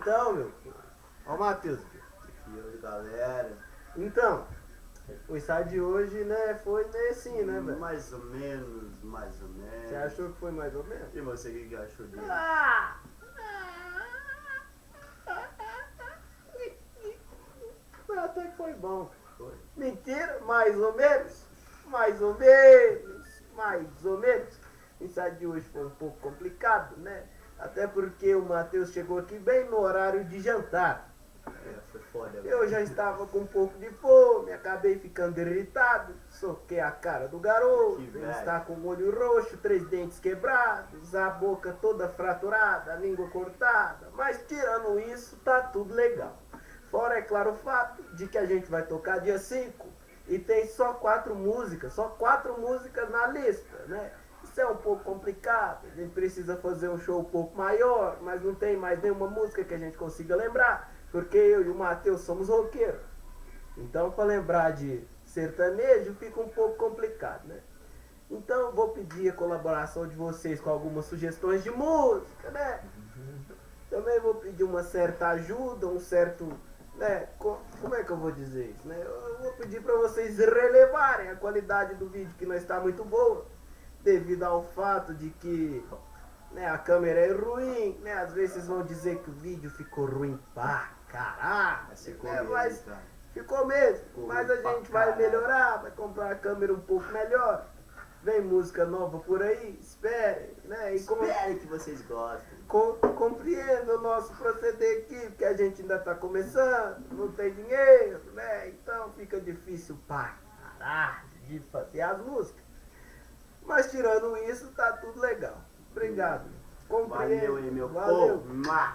Então, meu, ó o Matheus. E hoje, galera. Então, o ensaio de hoje, né, foi meio assim, né, velho? Mais ou menos, mais ou menos. Você achou que foi mais ou menos? E você, o que achou dele? Ah! Até que foi bom. Foi? Mentira, mais ou menos. Mais ou menos. Mais ou menos. O ensaio de hoje foi um pouco complicado, né? Até porque o Matheus chegou aqui bem no horário de jantar. É, foi foda. Eu já estava com um pouco de fome, acabei ficando irritado, soquei a cara do garoto, Que ele velho. está com o olho roxo, 3 dentes quebrados, a boca toda fraturada, a língua cortada, mas tirando isso, tá tudo legal. Fora, é claro, o fato de que a gente vai tocar dia 5 e tem só 4 músicas na lista, né? Isso é um pouco complicado, a gente precisa fazer um show um pouco maior, mas não tem mais nenhuma música que a gente consiga lembrar, porque eu e o Matheus somos roqueiros. Então, para lembrar de sertanejo, fica um pouco complicado, né? Então, eu vou pedir a colaboração de vocês com algumas sugestões de música, né? Também vou pedir uma certa ajuda, um certo, né? Como é que eu vou dizer isso, né? Eu vou pedir para vocês relevarem a qualidade do vídeo, que não está muito boa, devido ao fato de que, né, a câmera é ruim, né? Às vezes vocês vão dizer que o vídeo ficou ruim pra caralho, Mas ficou né? mesmo, Mas cara. ficou mesmo, Ficou mas a ruim pra gente vai caralho. melhorar, vai comprar a câmera um pouco melhor. Vem música nova por aí, espere, né? E Espero que vocês gostem. compreenda o nosso proceder aqui, porque a gente ainda está começando, não tem dinheiro, né? Então fica difícil pra caralho de fazer as músicas. Mas tirando isso, tá tudo legal. Obrigado. Compreenda. Valeu aí, meu Valeu. povo. Mua.